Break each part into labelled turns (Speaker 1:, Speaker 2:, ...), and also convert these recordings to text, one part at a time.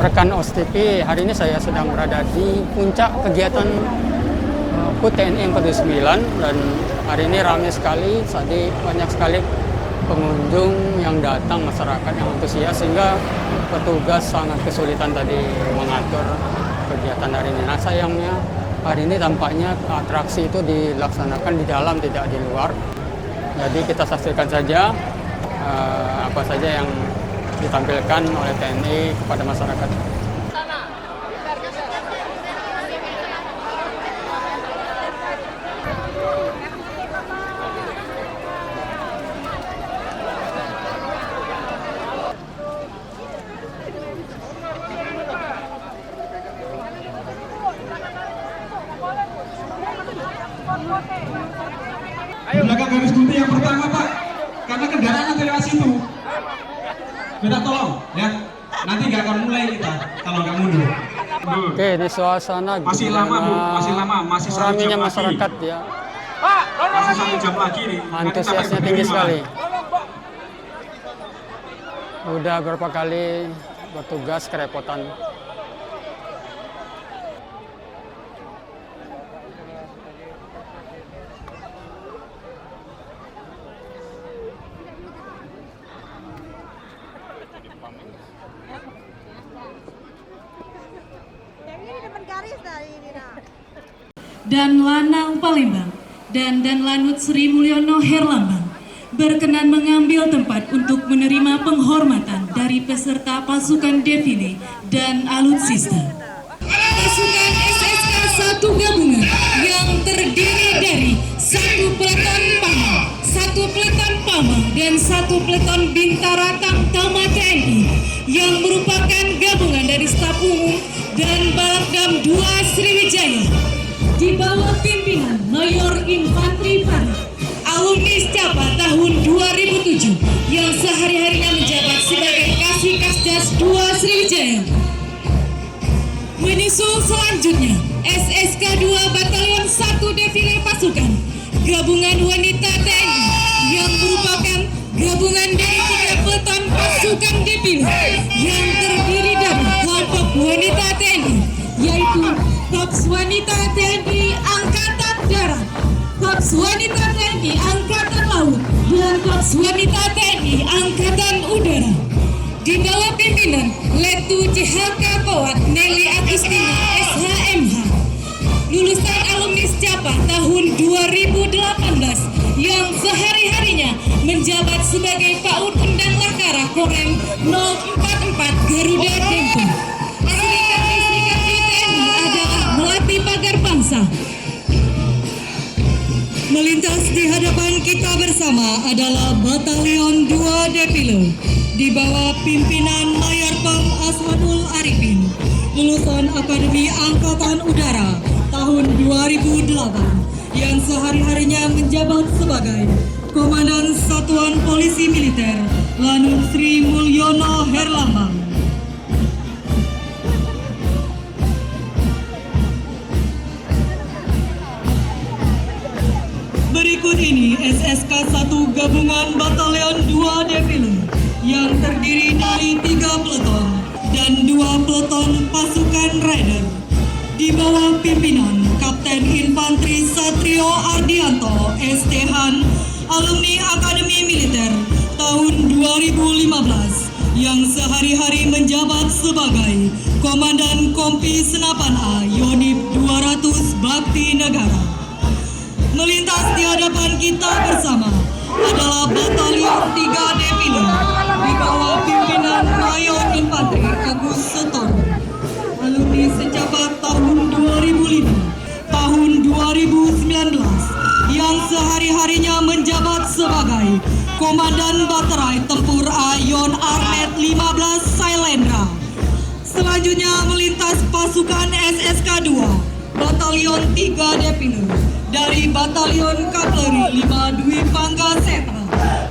Speaker 1: rekan OSTP, hari ini saya sedang berada di puncak kegiatan HUT TNI yang ke-29 dan hari ini ramai sekali, tadi banyak sekali pengunjung yang datang, masyarakat yang antusias sehingga petugas sangat kesulitan tadi mengatur kegiatan hari ini. Nah sayangnya hari ini tampaknya atraksi itu dilaksanakan di dalam, tidak di luar. Jadi kita saksikan saja apa saja yang ditampilkan oleh TNI kepada masyarakat.
Speaker 2: Belakang garis putih yang pertama Pak, karena kendaraan nanti lewat situ. Minta tolong ya, nanti nggak akan mulai kita kalau nggak mundur.
Speaker 1: Oke, di suasana
Speaker 2: Masih lama Bu, masih lama, masih 1 jam
Speaker 1: ramainya
Speaker 2: lagi.
Speaker 1: masyarakat ya,
Speaker 2: Masih 1 jam lagi nih.
Speaker 1: antusiasnya tinggi sekali. Udah berapa kali bertugas kerepotan.
Speaker 3: Dan Lanang Palembang dan Lanut Sri Mulyono Herlambang berkenan mengambil tempat untuk menerima penghormatan dari peserta pasukan defile dan alutsista. Pasukan SSK 1 gabungan yang terdiri dari 1 peleton Pamang, 1 peleton Pamang, dan 1 peleton Bintara Tamtama TNI yang merupakan gabungan dari staf umum dan Baladam 2 Sriwijaya di bawah pimpinan Mayor Infantri Farid, alumni Scapa tahun 2007 yang sehari-harinya menjabat sebagai Kasih Kasdas 2 Sriwijaya. Menyusul selanjutnya SSK 2 Batalion 1 Defile Pasukan Gabungan Wanita TNI yang merupakan gabungan dari 3 peleton pasukan defile yang terdiri dari kelompok wanita TNI, yaitu Korps Wanita TNI Angkatan Darat, Korps Wanita TNI Angkatan Laut, dan Korps Wanita TNI Angkatan Udara. Di bawah pimpinan Letu CHK Kowat Nelly Agustina SHMH, lulusan alumni Scapa tahun 2018 yang sehari-harinya menjabat sebagai PAUD Undang Lakara Korem 044 Garuda Tempo. Serikat di TNI adalah melatih pagar bangsa. Melintas di hadapan kita bersama adalah Batalion 2 Defile di bawah pimpinan Mayor Pam Asmanul Arifin, lulusan Akademi Angkatan Udara tahun 2008 yang sehari-harinya menjabat sebagai Komandan Satuan Polisi Militer Lanut Sri Mulyono Herlambang. Berikut ini SSK 1 Gabungan Batalion 2 Defile yang terdiri dari 3 peleton dan 2 peleton pasukan Raider di bawah pimpinan Kapten Infantri Satrio Ardianto STHan, alumni Akademi Militer tahun 2015 yang sehari-hari menjabat sebagai Komandan Kompi Senapan A Yonif 200 Bakti Negara. Melintas di hadapan kita bersama adalah Batalion 3 Defile di bawah pimpinan Mayor Infantri Agus Setoro, alumni Secapa tahun 2005, tahun 2019 yang sehari-harinya menjabat sebagai Komandan Baterai Tempur Ayon Armet 15 Sailendra. Selanjutnya melintas pasukan SSK 2 Batalion 3 Defile dari Batalion Kavaleri 5 Dwi Pangga Seta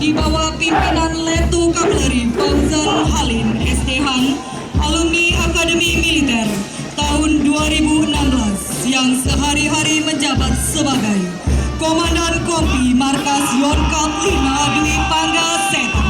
Speaker 3: di bawah pimpinan Letu Kavaleri Fauzan Halim STHan, alumni Akademi Militer tahun 2016 yang sehari-hari menjabat sebagai Komandan Kompi Markas Yonkap 5 Dwi Pangga Seta.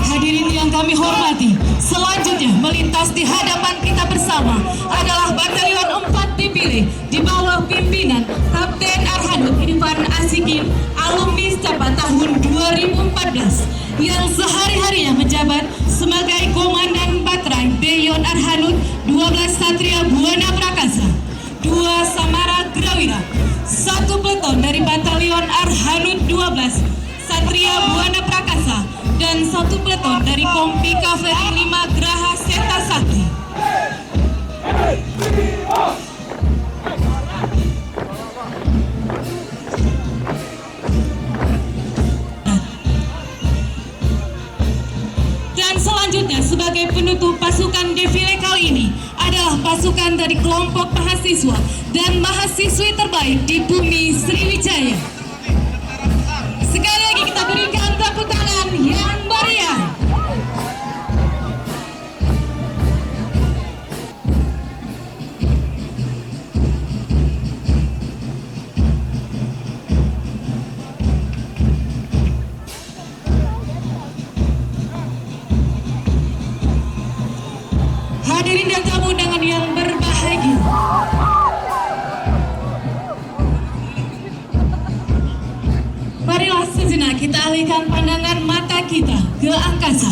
Speaker 3: Hadirin yang kami hormati, selanjutnya melintas pas di hadapan kita bersama adalah Batalion 4 dipilih di bawah pimpinan Kapten Arhanud Irfan Asikin, alumni Stapa tahun 2014 yang sehari-harinya menjabat sebagai Komandan Batrai Beyon Arhanud 12 Satria Buana Prakasa, 2 Samara Grawira, 1 peleton dari Batalion Arhanud 12 Satria Buana Prakasa, dan 1 peleton dari Kompi Kaveri 5 Graha Seta Sakti. Dan selanjutnya sebagai penutup pasukan defile kali ini adalah pasukan dari kelompok mahasiswa dan mahasiswi terbaik di bumi Sriwijaya. Sekali lagi kita berikan tepuk tangan yang meriah. Hadirin dan tamu undangan yang berbahagia, marilah sejenak kita alihkan pandangan mata kita ke angkasa.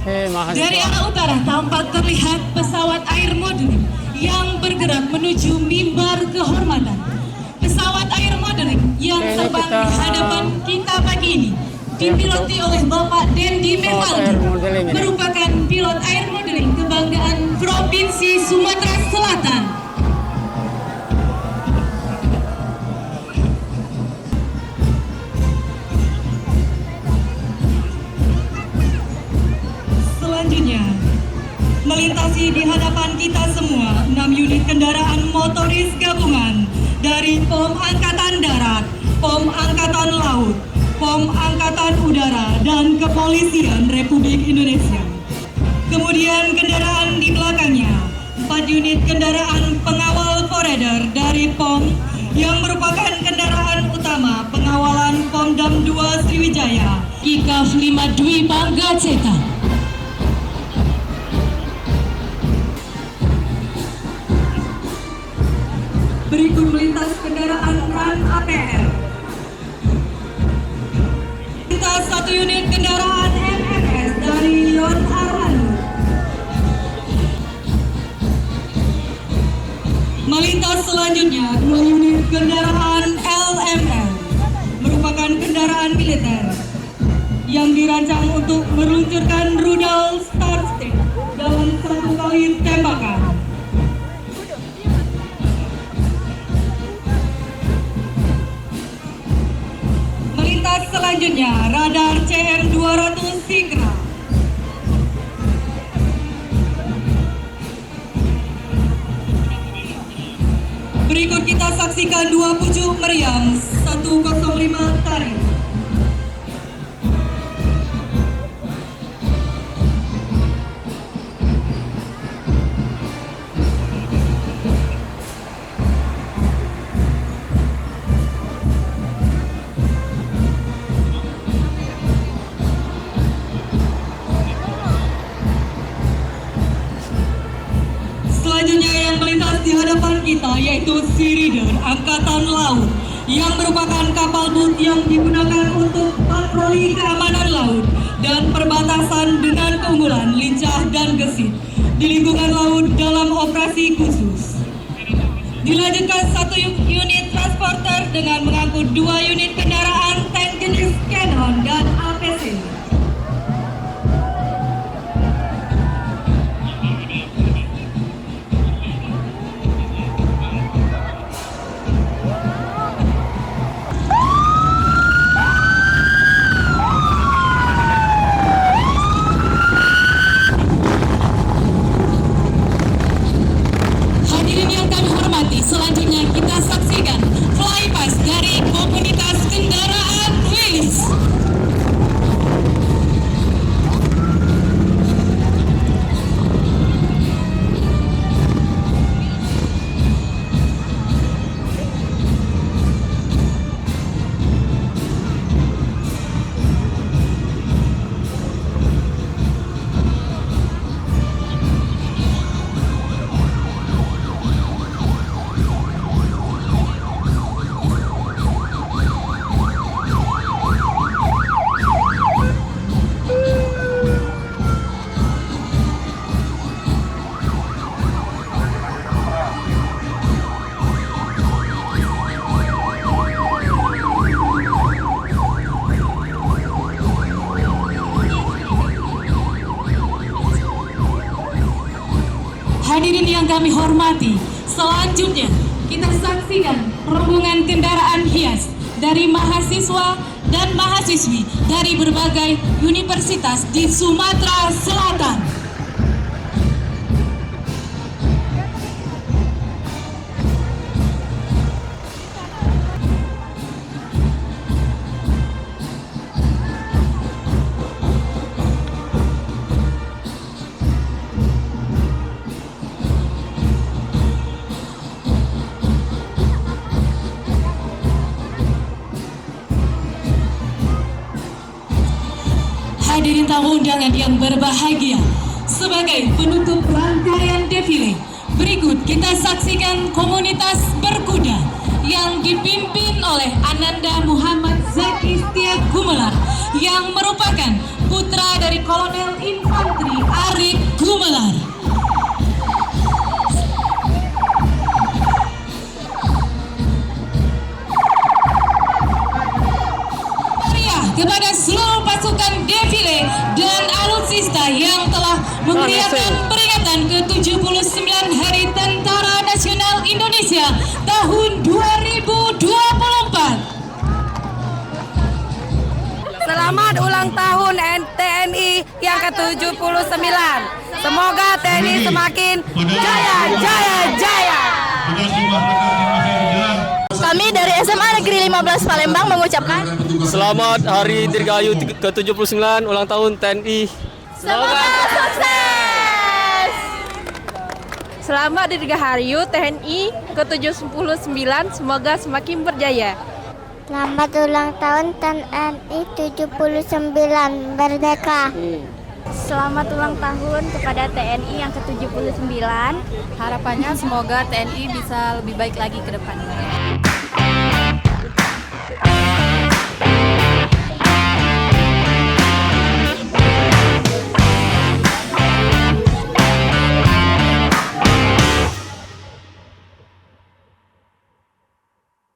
Speaker 3: Dari
Speaker 1: Mahasiswa.
Speaker 3: arah utara tampak terlihat pesawat air modeling yang bergerak menuju mimbar kehormatan. Pesawat air modeling yang
Speaker 1: Ini
Speaker 3: terbang
Speaker 1: kita-
Speaker 3: di hadapan kita pagi ini dipiloti oleh Bapak Dendi
Speaker 1: Pesawat air modeling
Speaker 3: Mevaldi,
Speaker 1: ini.
Speaker 3: merupakan pilot air modeling kebanggaan Provinsi Sumatera Selatan. Selanjutnya, melintasi di hadapan kita semua 6 unit kendaraan motoris gabungan dari POM Angkatan Darat, POM Angkatan Laut, POM Angkatan Udara, dan Kepolisian Republik Indonesia. Kemudian kendaraan di belakangnya, 4 unit kendaraan pengawal foreder dari POM yang merupakan kendaraan utama pengawalan Pomdam 2 Sriwijaya, Kikaf 5 Dwi Bangga Ceta. Berikut melintas kendaraan RAN APR. Melintas 1 unit kendaraan MMS dari Yon Arhanud. Melintas selanjutnya 2 unit kendaraan LML, merupakan kendaraan militer yang dirancang untuk meluncurkan rudal Starstick dalam 1 kali tembakan. Melintas selanjutnya radar CM200 Sigra. Berikut kita saksikan 2 pucuk meriam 105 tarif. Selanjutnya yang melintas di hadapan kita yaitu Siridan Angkatan Laut yang merupakan kapal boot yang digunakan untuk patroli keamanan laut dan perbatasan dengan keunggulan lincah dan gesit di lingkungan laut dalam operasi khusus. Dilanjutkan 1 unit transporter dengan mengangkut 2 unit kendaraan tank jenis Cannon dan APC. Hadirin yang kami hormati, selanjutnya kita saksikan flypast dari komunitas kendaraan Willys. Hadirin yang kami hormati, selanjutnya kita saksikan rombongan kendaraan hias dari mahasiswa dan mahasiswi dari berbagai universitas di Sumatera Selatan. Hadirin tamu undangan yang berbahagia, sebagai penutup rangkaian defile, berikut kita saksikan komunitas berkuda yang dipimpin oleh Ananda Muhammad Zaki Setia Gumelar yang merupakan putra dari Kolonel Infanteri Arik Gumelar. Kepada seluruh pasukan defile dan alutsista yang telah memeriahkan peringatan ke-79 Hari Tentara Nasional Indonesia tahun 2024.
Speaker 4: Selamat ulang tahun TNI yang ke-79. Semoga TNI semakin jaya, jaya, jaya.
Speaker 5: Kami dari SMA Negeri 15 Palembang mengucapkan
Speaker 6: Selamat Hari Dirgahayu ke-79 ulang tahun TNI.
Speaker 5: semoga sukses.
Speaker 4: Selamat Dirgahayu TNI ke-79, semoga semakin berjaya.
Speaker 7: Selamat ulang tahun TNI 79 Merdeka.
Speaker 5: Selamat ulang tahun kepada TNI yang ke-79.
Speaker 4: Harapannya semoga TNI bisa lebih baik lagi ke depannya.